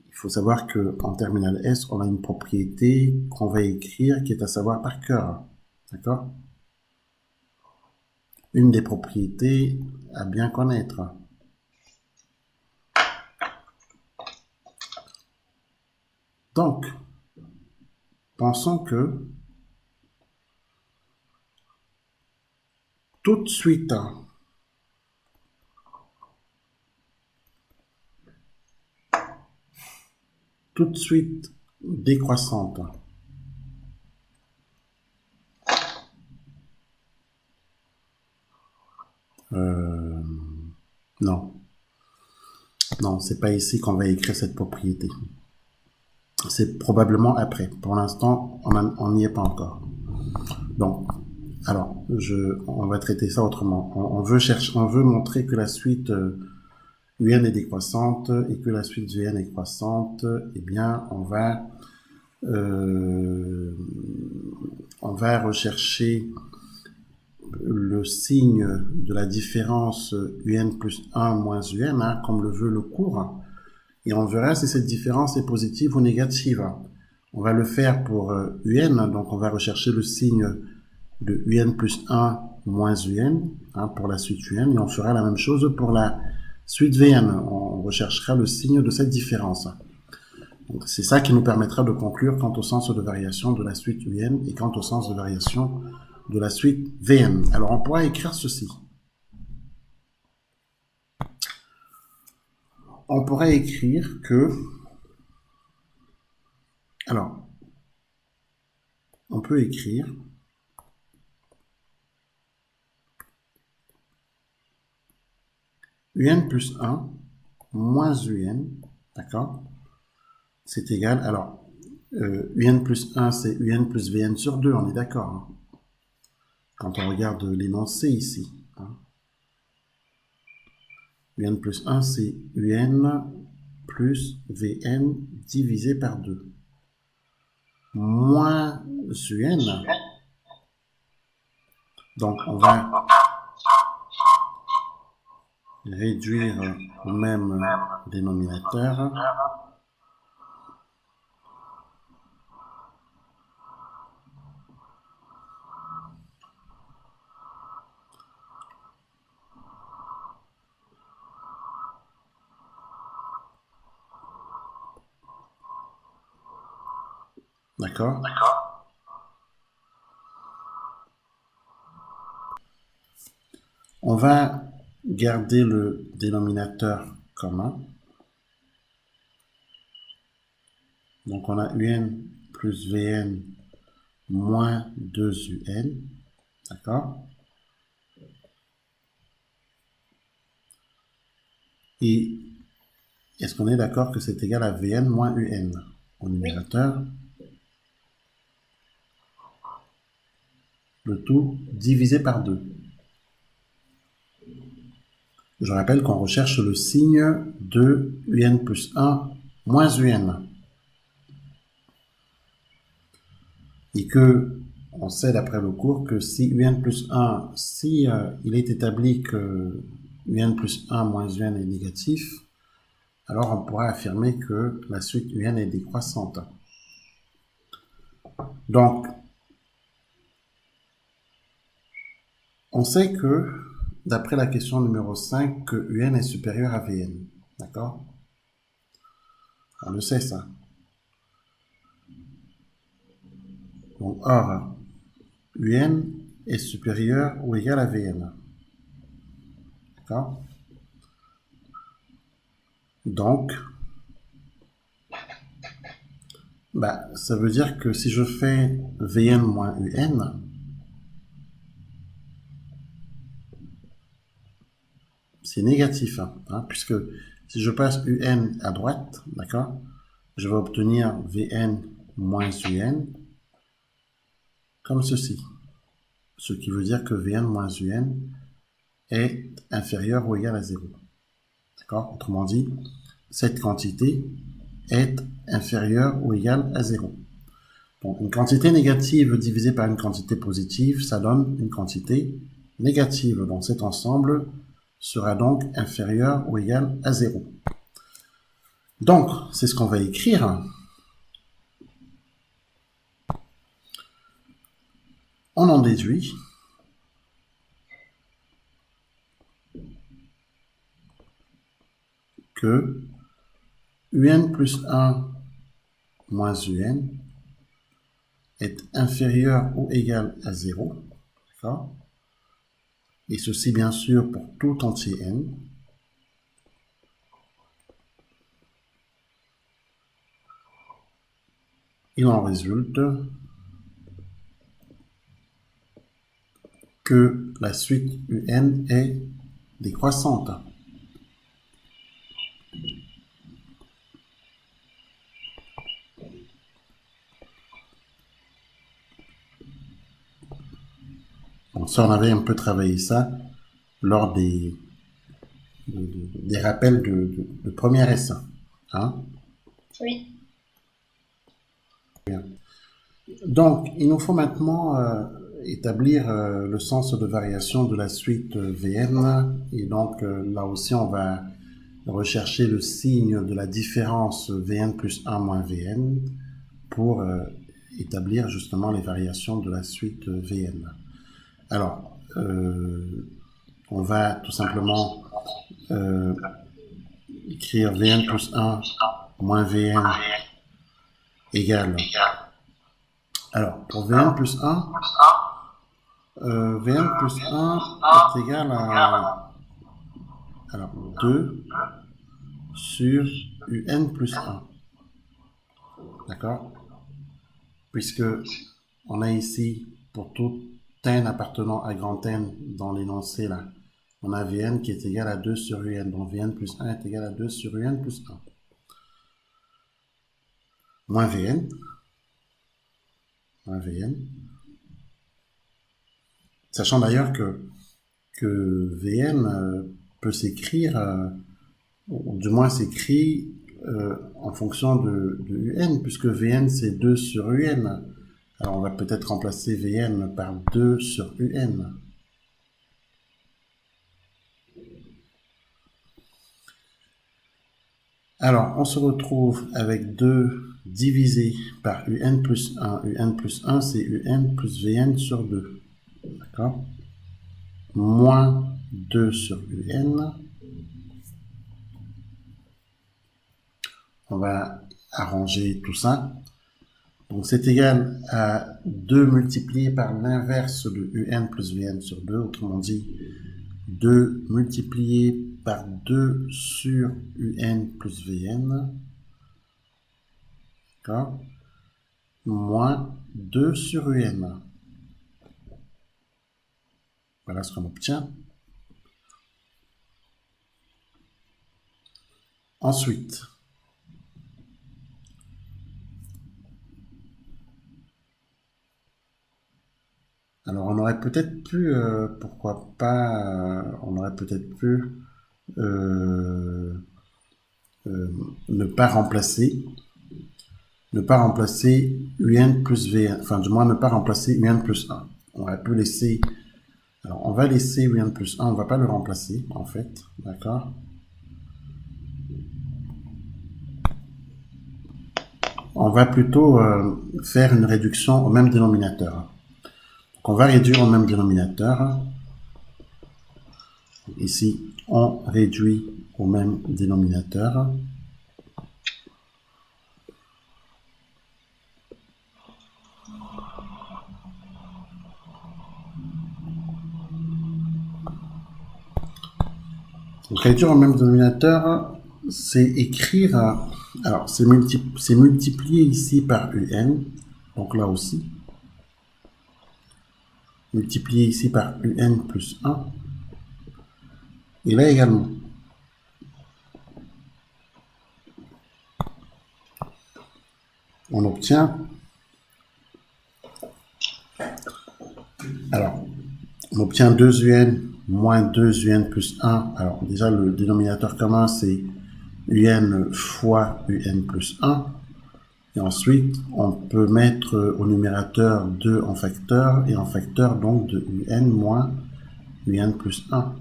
Il faut savoir qu'en terminal S, on a une propriété qu'on va écrire qui est à savoir par cœur. D'accord? Une des propriétés à bien connaître. Donc, pensons que toute suite décroissante non, non, c'est pas ici qu'on va écrire cette propriété. C'est probablement après. Pour l'instant, on n'y est pas encore. Donc, alors, on va traiter ça autrement. On veut montrer que la suite UN est décroissante et que la suite VN est croissante. Eh bien, on va rechercher le signe de la différence UN plus 1 moins UN, hein, comme le veut le cours, et on verra si cette différence est positive ou négative. On va le faire pour UN, donc on va rechercher le signe de UN plus 1 moins UN, hein, pour la suite UN, et on fera la même chose pour la suite VN. On recherchera le signe de cette différence. C'est ça qui nous permettra de conclure quant au sens de variation de la suite UN et quant au sens de variation de la suite VN. Alors on pourra écrire ceci. On pourra écrire que... Alors, on peut écrire UN plus 1 moins UN, d'accord? C'est égal, alors, UN plus 1, c'est UN plus VN sur 2, on est d'accord, hein, quand on regarde l'énoncé ici. Hein. UN plus 1, c'est UN plus VN divisé par 2. Moins UN. Donc, on va réduire au même dénominateur. D'accord? On va garder le dénominateur commun. Donc on a UN plus VN moins 2UN. D'accord? Et est-ce qu'on est d'accord que c'est égal à VN moins UN au numérateur? Le tout divisé par 2. Je rappelle qu'on recherche le signe de UN plus 1 moins UN. Et que on sait d'après le cours que si UN plus 1, si il est établi que UN plus 1 moins UN est négatif, alors on pourra affirmer que la suite UN est décroissante. Donc, on sait que, d'après la question numéro 5, que UN est supérieur à VN. D'accord? On le sait, ça. Donc, or, UN est supérieur ou égal à VN. D'accord? Donc, ça veut dire que si je fais Vn moins Un, c'est négatif, hein, puisque si je passe Un à droite, d'accord, je vais obtenir Vn moins Un comme ceci. Ce qui veut dire que Vn moins Un est inférieur ou égal à 0. D'accord? Autrement dit, cette quantité est inférieure ou égale à 0. Donc, une quantité négative divisée par une quantité positive, ça donne une quantité négative. Donc, cet ensemble sera donc inférieur ou égal à 0. Donc, c'est ce qu'on va écrire. On en déduit que un plus 1 moins un est inférieur ou égal à 0. D'accord? Et ceci, bien sûr, pour tout entier n. Il en résulte que la suite un est décroissante. Donc ça, on avait un peu travaillé ça lors des rappels de première S. Hein? Oui. Bien. Donc, il nous faut maintenant établir le sens de variation de la suite Vn. Et donc, là aussi, on va rechercher le signe de la différence Vn plus 1 moins Vn pour établir justement les variations de la suite Vn. Alors, on va tout simplement écrire Vn plus 1 moins Vn égale. Alors, pour Vn plus 1, Vn plus 1 est égal à alors, 2 sur un plus 1. D'accord? Puisque on a ici, pour tout n appartenant à grand N dans l'énoncé là, on a Vn qui est égal à 2 sur un. Donc Vn plus 1 est égal à 2 sur un plus 1. Moins Vn. Moins Vn. Sachant d'ailleurs que Vn peut s'écrire, ou du moins s'écrit en fonction de un, puisque Vn c'est 2 sur un. Alors on va peut-être remplacer Vn par 2 sur un. Alors on se retrouve avec 2 divisé par un plus 1. Un plus 1 c'est un plus Vn sur 2. D'accord? Moins 2 sur un. On va arranger tout ça. Donc c'est égal à 2 multiplié par l'inverse de un plus Vn sur 2, autrement dit 2 multiplié par 2 sur un plus Vn, d'accord, moins 2 sur un. Voilà ce qu'on obtient. Ensuite, alors on aurait peut-être pu, pourquoi pas, on aurait peut-être pu ne pas remplacer un plus V1, enfin du moins ne pas remplacer un plus 1. On aurait pu laisser, alors on va laisser un plus 1, on va pas le remplacer en fait, d'accord? On va plutôt faire une réduction au même dénominateur. Donc on va réduire au même dénominateur. Ici, on réduit au même dénominateur. Donc réduire au même dénominateur, c'est écrire, alors c'est multiplier ici par un, donc là aussi, multiplier ici par un plus 1, et là également. On obtient, alors, on obtient 2un moins 2un plus 1. Alors déjà le dénominateur commun c'est un fois un plus 1. Et ensuite on peut mettre au numérateur 2 en facteur et en facteur donc de un moins un plus 1.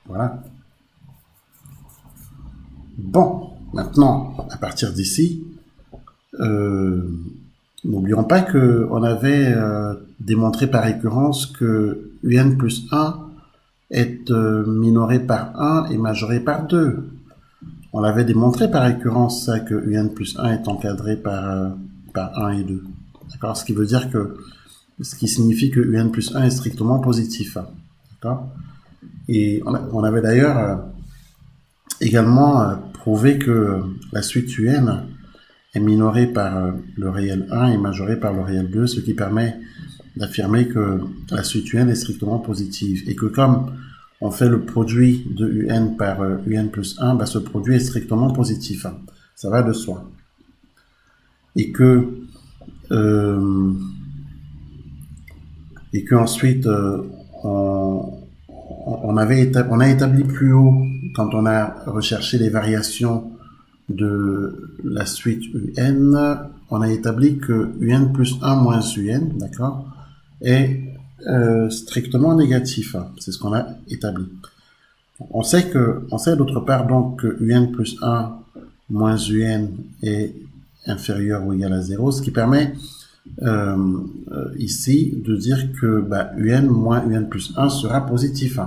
Voilà. Bon. Maintenant, à partir d'ici, n'oublions pas qu'on avait démontré par récurrence que un plus 1 est minoré par 1 et majoré par 2. On l'avait démontré par récurrence ça, que un plus 1 est encadré par 1 et 2. D'accord? Ce qui signifie que un plus 1 est strictement positif. D'accord? Et on avait d'ailleurs également prouvé que la suite un est minorée par le réel 1 et majorée par le réel 2, ce qui permet d'affirmer que la suite est strictement positive. Et que comme on fait le produit de un par un plus 1, bah, ce produit est strictement positif. Ça va de soi. Et que ensuite on a établi plus haut, quand on a recherché les variations de la suite un, on a établi que un plus 1 moins un, d'accord, est strictement négatif. C'est ce qu'on a établi. On sait d'autre part donc que un plus 1 moins un est inférieur ou égal à 0, ce qui permet ici de dire que un moins un plus 1 sera positif.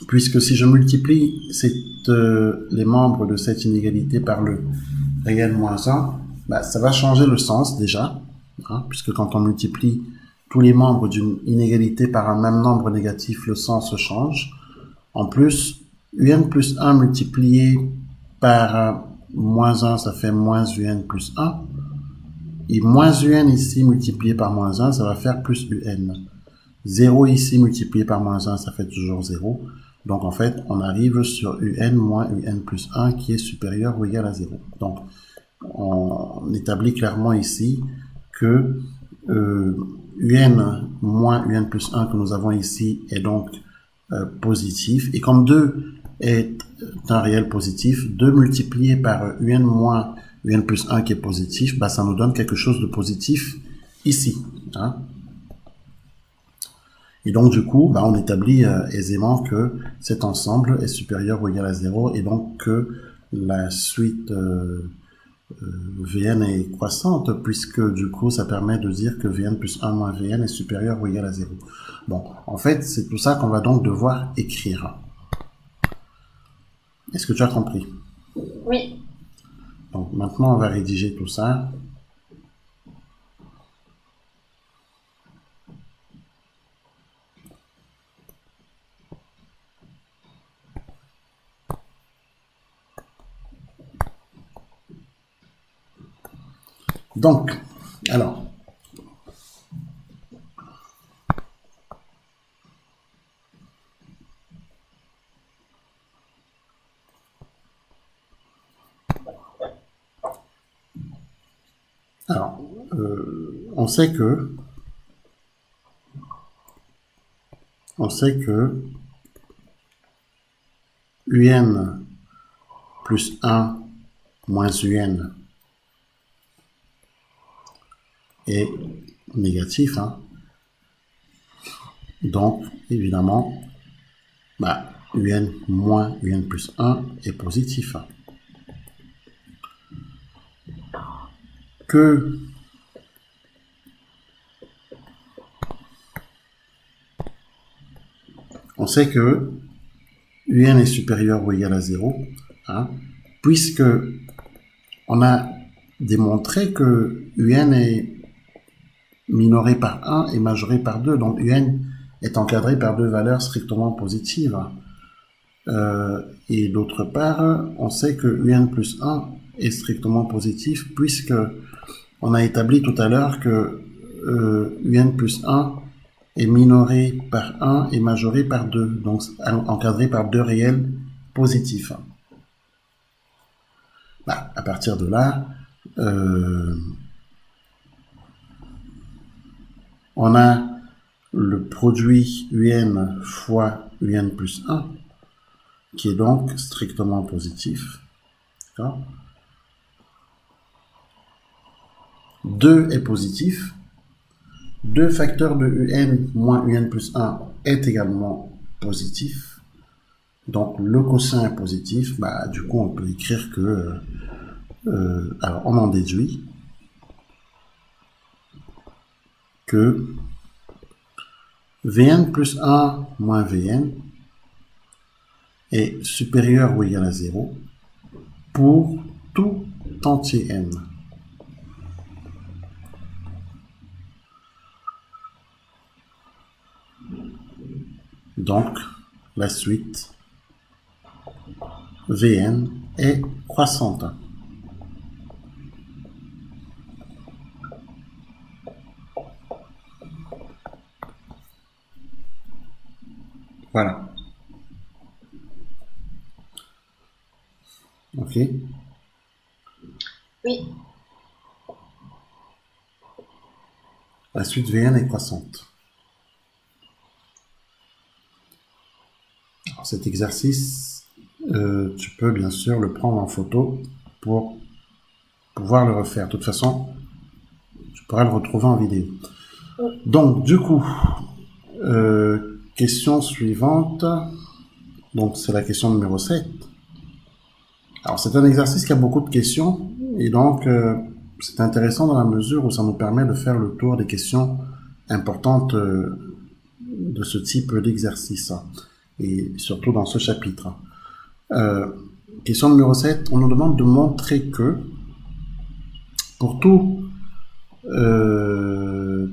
Puisque si je multiplie les membres de cette inégalité par le réel moins 1, ça va changer le sens déjà, puisque quand on multiplie tous les membres d'une inégalité par un même nombre négatif, le sens change. En plus, un plus 1 multiplié par moins 1, ça fait moins un plus 1. Et moins un ici multiplié par moins 1, ça va faire plus un. 0 ici multiplié par moins 1, ça fait toujours 0. Donc en fait, on arrive sur un moins un plus 1 qui est supérieur ou égal à 0. Donc on établit clairement ici que un moins un plus 1 que nous avons ici est donc positif. Et comme 2 est un réel positif, 2 multiplié par un moins un plus 1 qui est positif, ça nous donne quelque chose de positif ici. Et donc, du coup, on établit aisément que cet ensemble est supérieur ou égal à 0 et donc que la suite Vn est croissante, puisque du coup, ça permet de dire que Vn plus 1 moins Vn est supérieur ou égal à 0. Bon, en fait, c'est tout ça qu'on va donc devoir écrire. Est-ce que tu as compris? Oui. Donc, maintenant, on va rédiger tout ça. Donc, alors, on sait que un plus 1 moins un est négatif. Donc, évidemment, un moins un plus 1 est positif. Que on sait que un est supérieur ou égal à 0, puisque on a démontré que un est minoré par 1 et majoré par 2. Donc un est encadré par deux valeurs strictement positives. Et d'autre part, on sait que un plus 1 est strictement positif, puisque on a établi tout à l'heure que un plus 1 est minoré par 1 et majoré par 2, donc encadré par deux réels positifs. À partir de là, on a le produit un fois un plus 1, qui est donc strictement positif. D'accord ? 2 est positif. 2 facteurs de un moins un plus 1 est également positif. Donc, le quotient est positif. Bah, du coup, on peut écrire que... alors, on en déduit que Vn plus 1 moins Vn est supérieur ou égal à 0 pour tout entier n. Donc, la suite Vn est croissante. Voilà. OK? Oui. La suite Vn est croissante. Alors, cet exercice, tu peux bien sûr le prendre en photo pour pouvoir le refaire. De toute façon, tu pourras le retrouver en vidéo. Donc, du coup, question suivante. Donc, c'est la question numéro 7. Alors, c'est un exercice qui a beaucoup de questions. Et donc, c'est intéressant dans la mesure où ça nous permet de faire le tour des questions importantes de ce type d'exercice. Et surtout dans ce chapitre. Question numéro 7. On nous demande de montrer que pour tout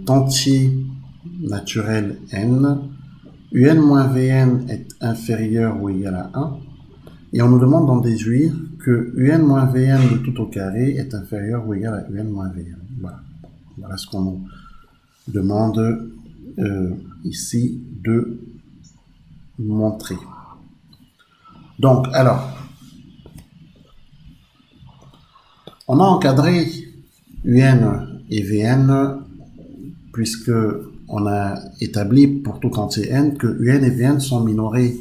entier naturel n, un moins vn est inférieur ou égal à 1, et on nous demande d'en déduire que un moins vn de tout au carré est inférieur ou égal à un moins vn. Voilà, voilà ce qu'on nous demande ici de montrer. Donc, alors, on a encadré un et vn puisque on a établi pour tout entier n que un et vn sont minorés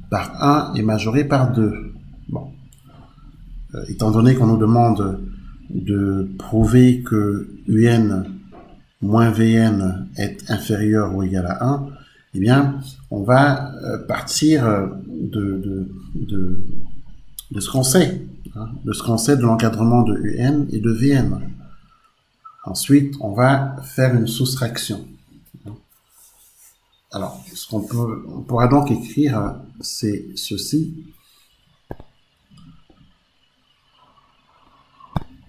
par 1 et majorés par 2. Bon. Étant donné qu'on nous demande de prouver que un moins vn est inférieur ou égal à 1, eh bien, on va partir de ce qu'on sait, hein, de ce qu'on sait de l'encadrement de un et de vn. Ensuite, on va faire une soustraction. Alors, on pourra donc écrire, c'est ceci.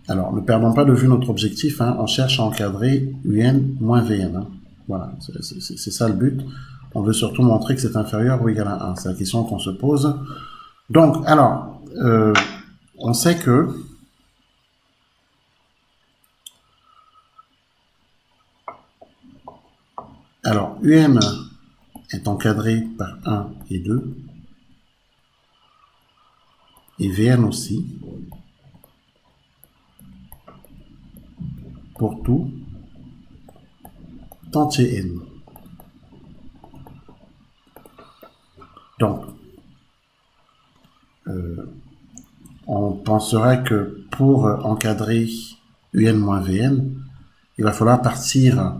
Alors, ne perdons pas de vue notre objectif, hein, on cherche à encadrer un moins vn. Hein. Voilà, c'est ça le but. On veut surtout montrer que c'est inférieur ou égal à 1. C'est la question qu'on se pose. Donc, alors, on sait que alors, un est encadré par 1 et 2, et vn aussi, pour tout entier n. Donc, on pensera que pour encadrer un moins vn, il va falloir partir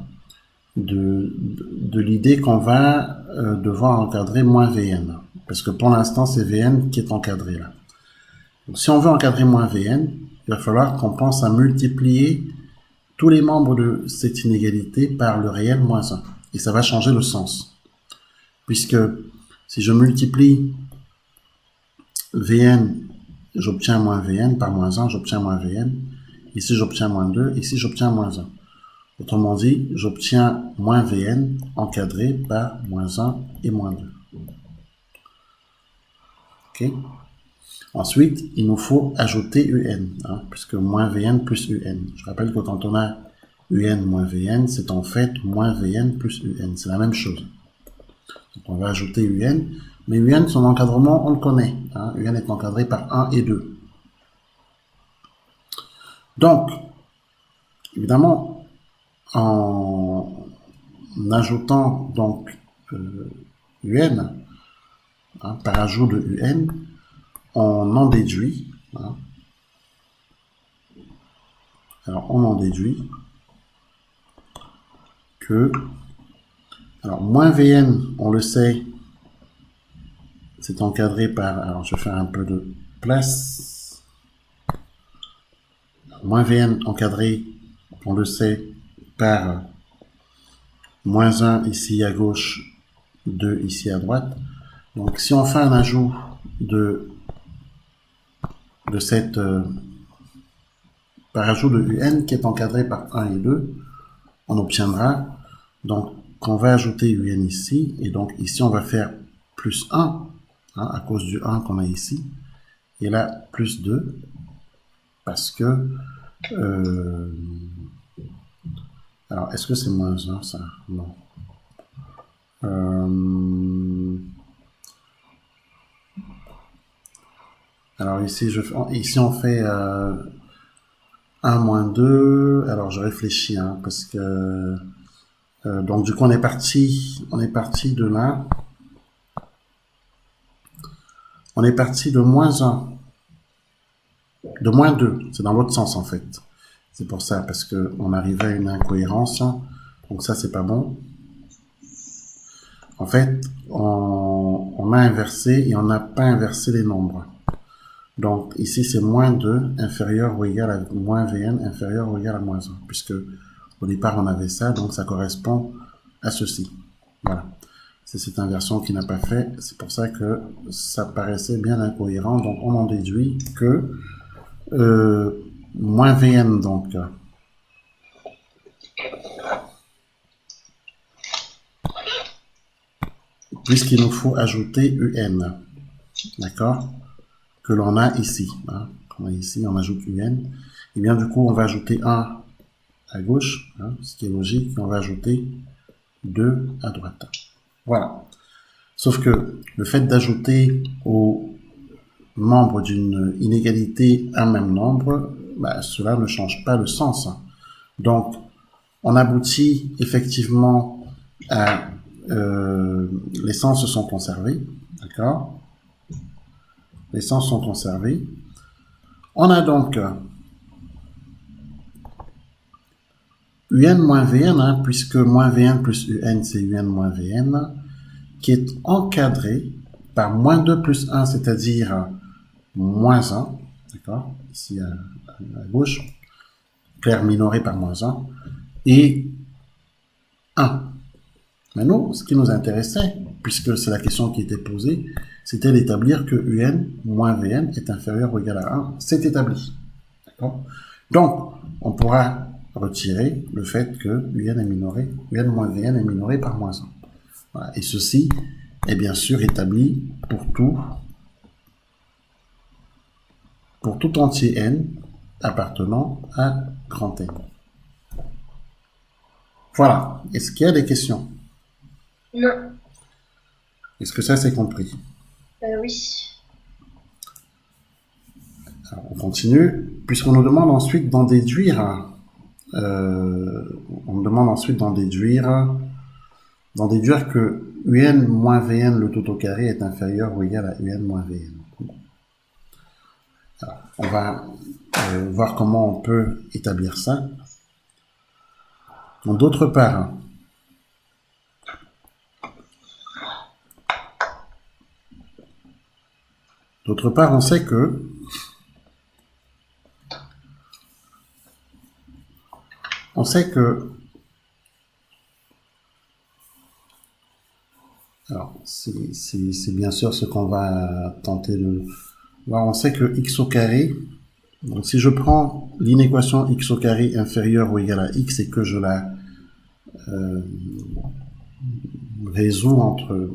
de l'idée qu'on va devoir encadrer moins vn. Parce que pour l'instant, c'est vn qui est encadré là. Donc, si on veut encadrer moins vn, il va falloir qu'on pense à multiplier tous les membres de cette inégalité par le réel moins 1. Et ça va changer le sens. Puisque si je multiplie Vn, j'obtiens moins Vn, par moins 1, j'obtiens moins Vn. Ici, j'obtiens moins 2, ici, j'obtiens moins 1. Autrement dit, j'obtiens moins Vn encadré par moins 1 et moins 2. Ok. Ensuite, il nous faut ajouter un, hein, puisque moins Vn plus un. Je rappelle que quand on a un moins Vn, c'est en fait moins Vn plus un. C'est la même chose. Donc on va ajouter un, mais un, son encadrement, on le connaît. Hein. Un est encadré par 1 et 2. Donc, évidemment, en ajoutant donc un, hein, par ajout de un, on en déduit. Hein. Alors, on en déduit que, alors, moins Vn, on le sait, c'est encadré par, alors je vais faire un peu de place, moins Vn encadré, on le sait, par moins 1 ici à gauche, 2 ici à droite. Donc si on fait un ajout de cette par ajout de un qui est encadré par 1 et 2, on obtiendra, donc on va ajouter un ici, et donc ici on va faire plus 1, hein, à cause du 1 qu'on a ici, et là plus 2, parce que alors est-ce que c'est moins 1 ça? Non. Alors ici, ici on fait 1 moins 2, alors je réfléchis, hein, parce que donc du coup on est parti de là, on est parti de moins 1, de moins 2, c'est dans l'autre sens en fait, c'est pour ça, parce que on arrivait à une incohérence, donc ça c'est pas bon. En fait, on a inversé et on n'a pas inversé les nombres. Donc ici c'est moins 2 inférieur ou égal à moins Vn inférieur ou égal à moins 1, puisque au départ on avait ça, donc ça correspond à ceci. Voilà. C'est cette inversion qui n'a pas fait, c'est pour ça que ça paraissait bien incohérent, donc on en déduit que moins Vn, donc puisqu'il nous faut ajouter un, d'accord, que l'on a ici, hein. On a ici, on ajoute un, et bien du coup on va ajouter 1 à gauche, hein, ce qui est logique, et on va ajouter 2 à droite. Voilà. Sauf que le fait d'ajouter aux membres d'une inégalité un même nombre, bah, cela ne change pas le sens. Donc, on aboutit effectivement à les sens sont conservés, d'accord? Les sens sont conservés. On a donc un moins Vn, hein, puisque moins Vn plus un, c'est un moins Vn, qui est encadré par moins 2 plus 1, c'est-à-dire moins 1, d'accord, ici à gauche, clair minoré par moins 1, et 1. Mais nous, ce qui nous intéressait, puisque c'est la question qui était posée, c'était d'établir que un moins Vn est inférieur ou égal à 1. C'est établi. Donc, on pourra retirer le fait que un est minoré, un moins Vn est minoré par moins 1. Voilà. Et ceci est bien sûr établi pour tout entier n appartenant à grand N. Voilà. Est-ce qu'il y a des questions? Non. Est-ce que ça c'est compris? Oui. Alors, on continue. Puisqu'on nous demande ensuite d'en déduire, que un moins Vn le tout au carré est inférieur ou égal à un moins Vn. Alors, on va voir comment on peut établir ça. Donc, d'autre part, on sait que alors c'est bien sûr ce qu'on va tenter de voir. On sait que x au carré, donc si je prends l'inéquation x au carré inférieure ou égale à x et que je la résous entre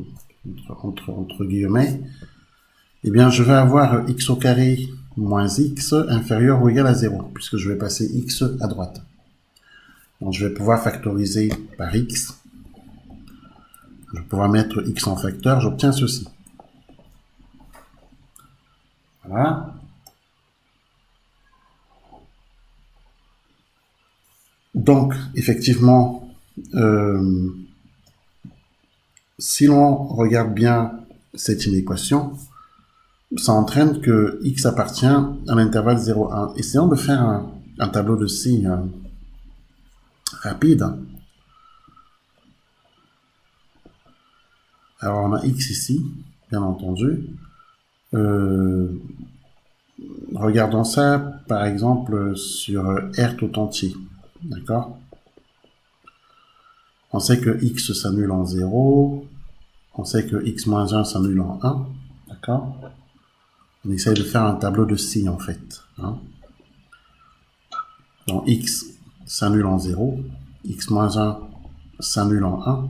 guillemets, eh bien je vais avoir x au carré moins x inférieur ou égal à 0, puisque je vais passer x à droite. Donc je vais pouvoir factoriser par x. Je vais pouvoir mettre x en facteur, j'obtiens ceci. Voilà. Donc, effectivement, si l'on regarde bien cette inéquation, ça entraîne que x appartient à l'intervalle 0,1. Essayons de faire un tableau de signes rapide. Alors, on a x ici. bien entendu. Regardons ça, par exemple, sur R tout entier. D'accord? On sait que x s'annule en 0. On sait que x moins 1 s'annule en 1. D'accord? On essaye de faire un tableau de signes, en fait. Hein? Donc, x s'annule en 0. X moins 1 s'annule en 1.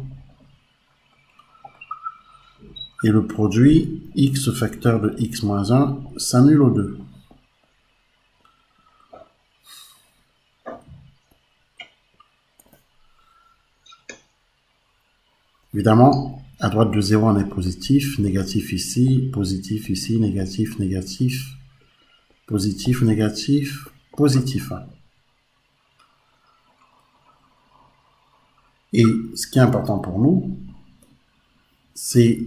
Et le produit x facteur de x moins 1 s'annule au 2. Évidemment, à droite de 0, on est positif, négatif ici, négatif, négatif, positif, négatif, positif. Et ce qui est important pour nous, c'est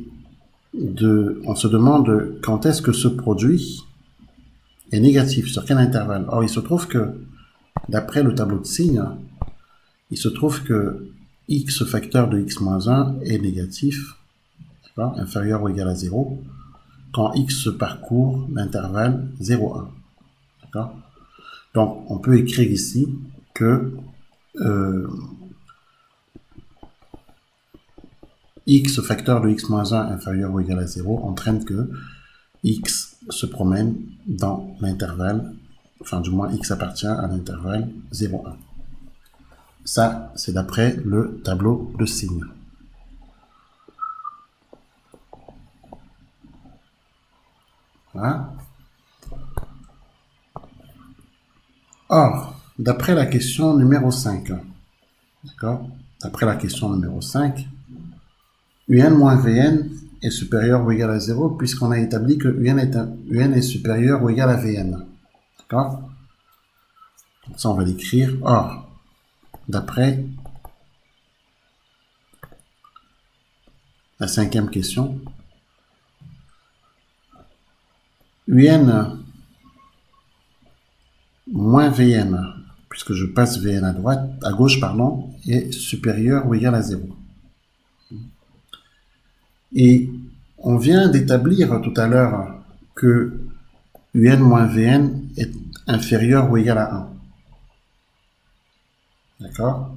on se demande quand est-ce que ce produit est négatif, sur quel intervalle. Or, il se trouve que, d'après le tableau de signes, il se trouve que x facteur de x moins 1 est négatif, inférieur ou égal à 0, quand x parcourt l'intervalle 0, 1. D'accord? Donc, on peut écrire ici que x facteur de x moins 1 inférieur ou égal à 0 entraîne que x se promène dans l'intervalle, enfin du moins x appartient à l'intervalle 0, 1. Ça, c'est d'après le tableau de signes. Voilà. Or, d'après la question numéro 5, d'accord? D'après la question numéro 5, un moins Vn est supérieur ou égal à 0 puisqu'on a établi que un est supérieur ou égal à Vn. D'accord? Donc ça, on va l'écrire. Or, d'après la cinquième question, un moins Vn, puisque je passe Vn à gauche, est supérieur ou égal à 0. Et on vient d'établir tout à l'heure que un moins Vn est inférieur ou égal à 1. D'accord?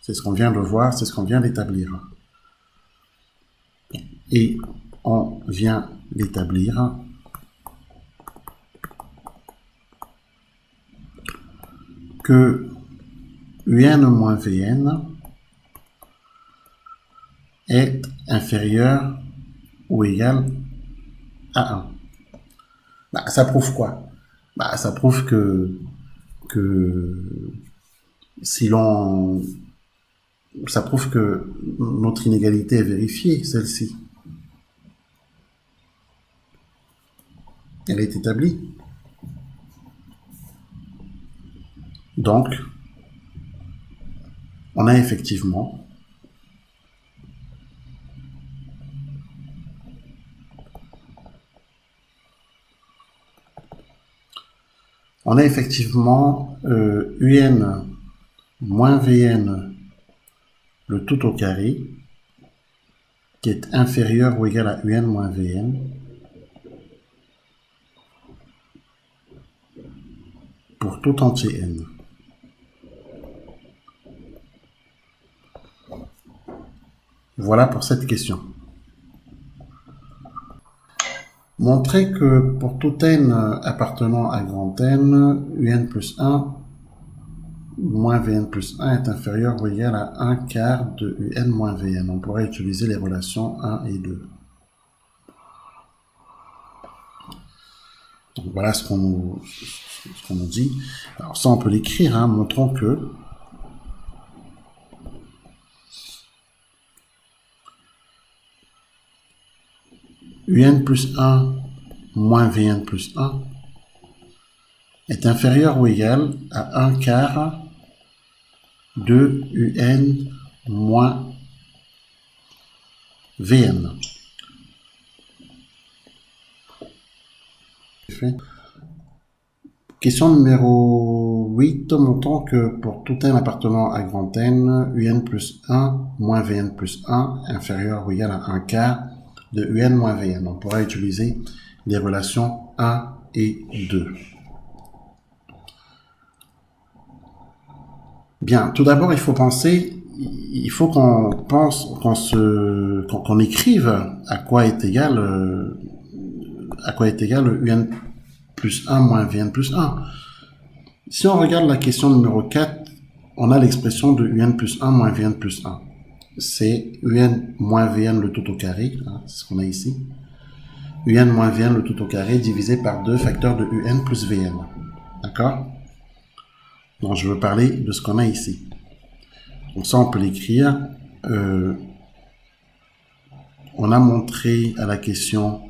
C'est ce qu'on vient de voir, c'est ce qu'on vient d'établir. Et on vient d'établir que un moins Vn est inférieur ou égal à 1. Bah, ça prouve quoi? Bah, ça prouve que si l'on... Ça prouve que notre inégalité est vérifiée, celle-ci. Elle est établie. Donc, on a effectivement un moins Vn le tout au carré qui est inférieur ou égal à un moins Vn pour tout entier n. Voilà pour cette question. Montrer que pour tout n appartenant à grand N, un plus 1 moins Vn plus 1 est inférieur ou égal à 1 quart de un moins Vn. On pourrait utiliser les relations 1 et 2. Donc voilà ce qu'on nous dit. Alors ça, on peut l'écrire, hein. Montrons que un plus 1 moins Vn plus 1 est inférieur ou égal à 1 quart de un moins Vn. Question numéro 8. Montrons que pour tout n appartenant à grand N, un plus 1 moins Vn plus 1 inférieur ou égal à 1 quart de un moins Vn. On pourra utiliser les relations 1 et 2. Bien, tout d'abord, il faut qu'on pense, qu'on écrive à quoi est égal un plus 1 moins Vn plus 1. Si on regarde la question numéro 4, on a l'expression de un plus 1 moins Vn plus 1. C'est un moins Vn le tout au carré, hein, c'est ce qu'on a ici. Un moins Vn le tout au carré divisé par 2 facteurs de un plus Vn. D'accord? Donc je veux parler de ce qu'on a ici. Donc ça, on peut l'écrire. On a montré à la question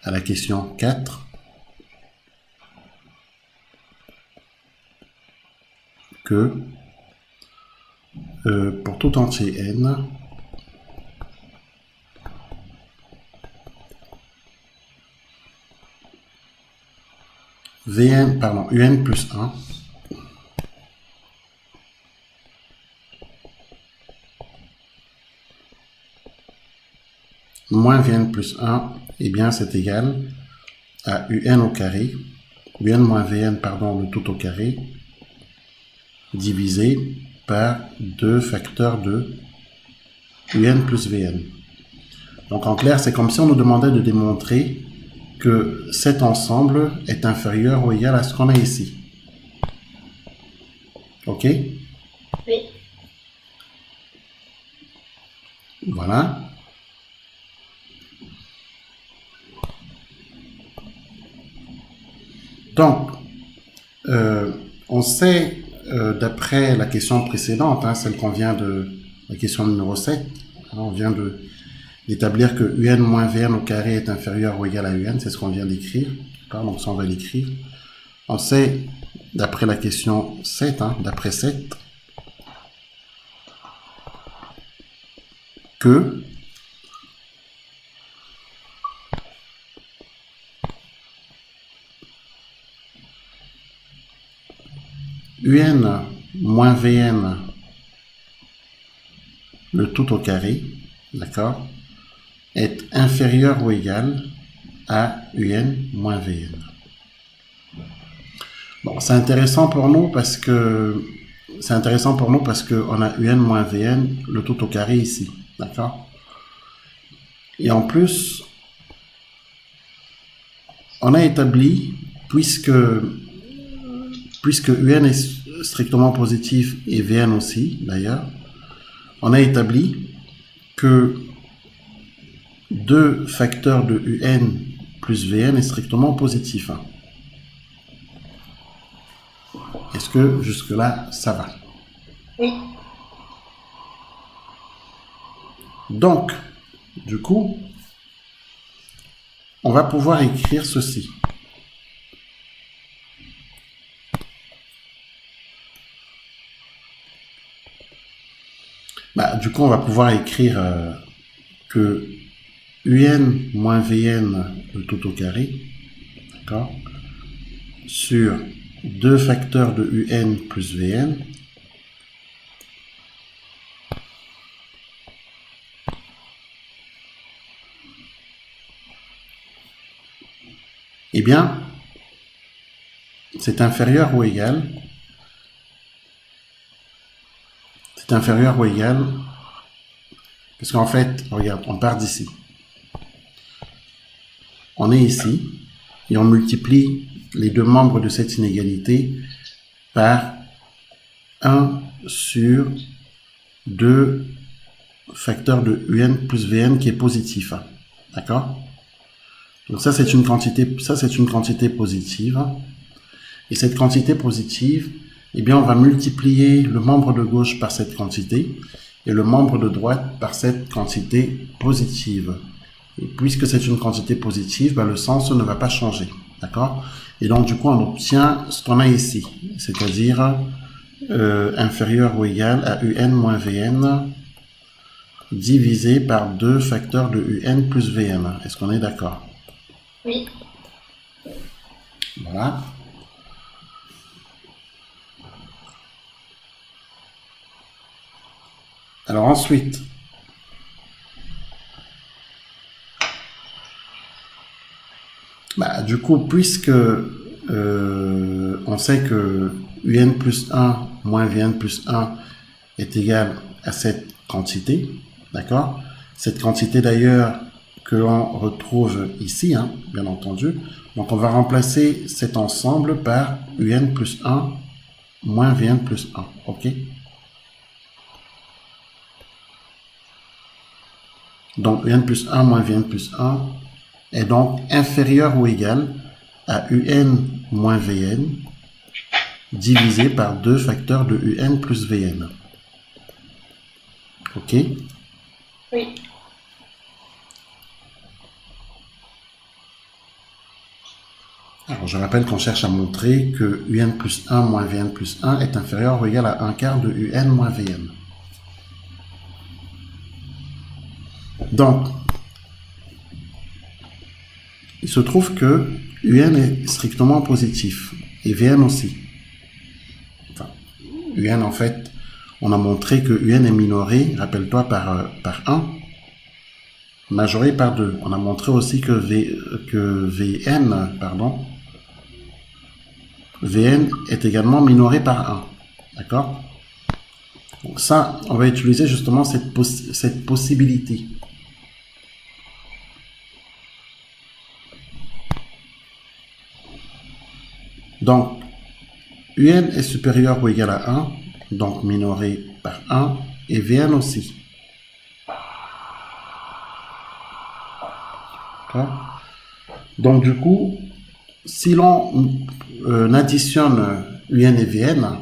à 4 que pour tout entier n, un plus 1 moins Vn plus 1, eh bien c'est égal à un au carré, un moins Vn, le tout au carré, divisé par 2 facteurs de un plus Vn. Donc en clair, c'est comme si on nous demandait de démontrer que cet ensemble est inférieur ou égal à ce qu'on a ici. Ok? Oui. Voilà. Donc, on sait, d'après la question précédente, hein, celle qu'on vient de la question numéro 7, hein, on vient d'établir que un moins Vn au carré est inférieur ou égal à un, c'est ce qu'on vient d'écrire. Donc ça, on va l'écrire. On sait, d'après la question 7, hein, d'après 7, que un moins Vn le tout au carré, d'accord, est inférieur ou égal à un moins Vn. Bon, c'est intéressant pour nous parce que on a un moins Vn le tout au carré ici, d'accord. Et en plus, on a établi, puisque un est strictement positif et Vn aussi, d'ailleurs, on a établi que 2 facteurs de un plus Vn est strictement positif. Est-ce que jusque-là, ça va? Oui. Donc, du coup, on va pouvoir écrire ceci. Du coup, on va pouvoir écrire que un moins Vn le tout au carré, d'accord, sur 2 facteurs de un plus Vn, eh bien, c'est inférieur ou égal, parce qu'en fait, regarde, on part d'ici. On est ici, et on multiplie les deux membres de cette inégalité par 1 sur 2 facteurs de un plus Vn qui est positif. D'accord? Donc ça, c'est une quantité positive. Et cette quantité positive, eh bien, on va multiplier le membre de gauche par cette quantité et le membre de droite par cette quantité positive. Et puisque c'est une quantité positive, le sens ne va pas changer. D'accord? Et donc, du coup, on obtient ce qu'on a ici, c'est-à-dire inférieur ou égal à un moins Vn divisé par 2 facteurs de un plus Vn. Est-ce qu'on est d'accord? Oui. Voilà. Alors ensuite, du coup, puisque on sait que un plus 1 moins Vn plus 1 est égal à cette quantité, d'accord? Cette quantité d'ailleurs que l'on retrouve ici, hein, bien entendu. Donc on va remplacer cet ensemble par un plus 1 moins Vn plus 1, ok? Donc un plus 1 moins Vn plus 1 est donc inférieur ou égal à un moins Vn divisé par 2 facteurs de un plus Vn. Ok? Oui. Alors, je rappelle qu'on cherche à montrer que un plus 1 moins Vn plus 1 est inférieur ou égal à 1 quart de un moins Vn. Donc, il se trouve que un est strictement positif et Vn aussi. Enfin, un en fait, on a montré que un est minoré, rappelle-toi, par 1, majoré par 2. On a montré aussi que Vn est également minoré par 1. D'accord? Donc ça, on va utiliser justement cette possibilité. Donc, un est supérieur ou égal à 1, donc minoré par 1, et Vn aussi. D'accord? Donc du coup, si l'on additionne un et Vn,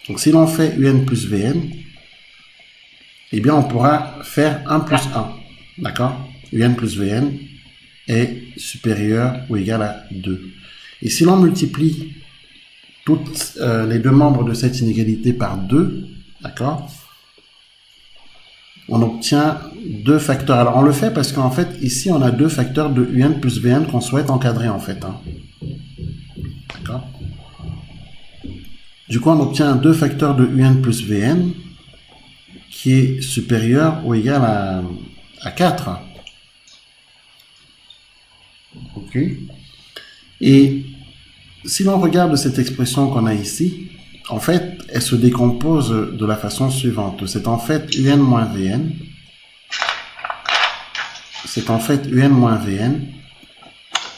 donc si l'on fait un plus Vn, eh bien on pourra faire 1 plus 1. D'accord? Un plus Vn est supérieur ou égal à 2. Et si l'on multiplie toutes les deux membres de cette inégalité par 2, d'accord, on obtient 2 facteurs. Alors on le fait parce qu'en fait, ici on a 2 facteurs de un plus Vn qu'on souhaite encadrer en fait. Hein. D'accord. Du coup, on obtient 2 facteurs de un plus Vn qui est supérieur ou égal à 4. Ok. Et si l'on regarde cette expression qu'on a ici, en fait, elle se décompose de la façon suivante. C'est en fait un moins Vn. C'est en fait un moins Vn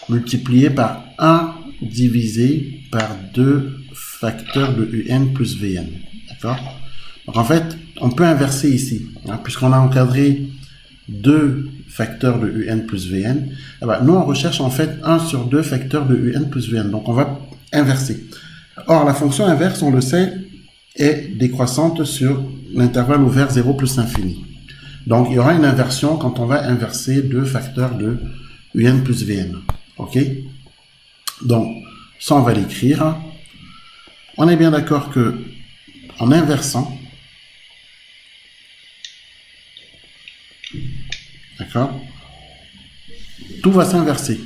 multiplié par 1 divisé par 2 facteurs de un plus Vn. D'accord? Donc en fait, on peut inverser ici, hein, puisqu'on a encadré 2 facteurs de un plus Vn. Eh ben, nous, on recherche en fait 1 sur 2 facteurs de un plus Vn. Donc on va inverser. Or, la fonction inverse, on le sait, est décroissante sur l'intervalle ouvert 0 plus l'infini. Donc, il y aura une inversion quand on va inverser 2 facteurs de un plus Vn. OK? Donc, ça, on va l'écrire. On est bien d'accord que, en inversant, d'accord, tout va s'inverser,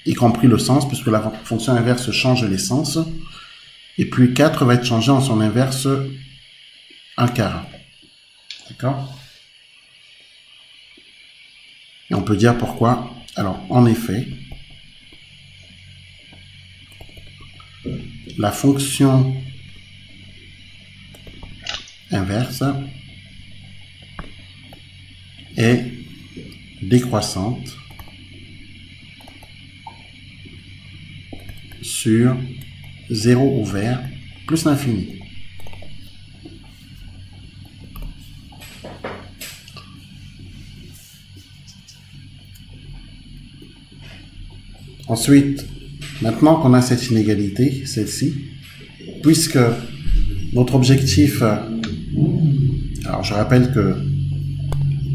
y compris le sens, puisque la fonction inverse change les sens. Et puis 4 va être changé en son inverse 1 quart. D'accord? Et on peut dire pourquoi. Alors, en effet, la fonction inverse est décroissante sur 0 ouvert plus l'infini. Ensuite, maintenant qu'on a cette inégalité, celle-ci, puisque notre objectif, alors je rappelle que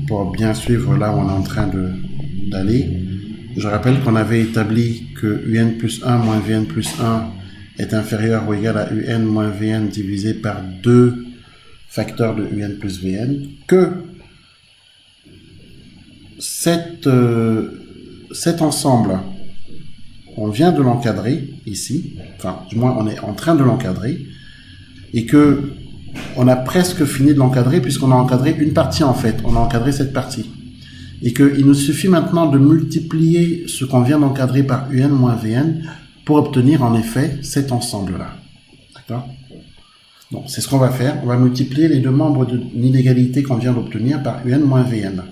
pour bien suivre là où on est en train d'aller, je rappelle qu'on avait établi que un plus 1 moins Vn plus 1 est inférieur ou égal à un moins Vn divisé par 2 facteur de UN plus Vn, que cet ensemble, on vient de l'encadrer ici, enfin du moins on est en train de l'encadrer, et que on a presque fini de l'encadrer puisqu'on a encadré une partie en fait, on a encadré cette partie. Et qu'il nous suffit maintenant de multiplier ce qu'on vient d'encadrer par UN moins Vn pour obtenir en effet cet ensemble-là. D'accord ? Donc c'est ce qu'on va faire, on va multiplier les deux membres d'une inégalité qu'on vient d'obtenir par UN moins Vn.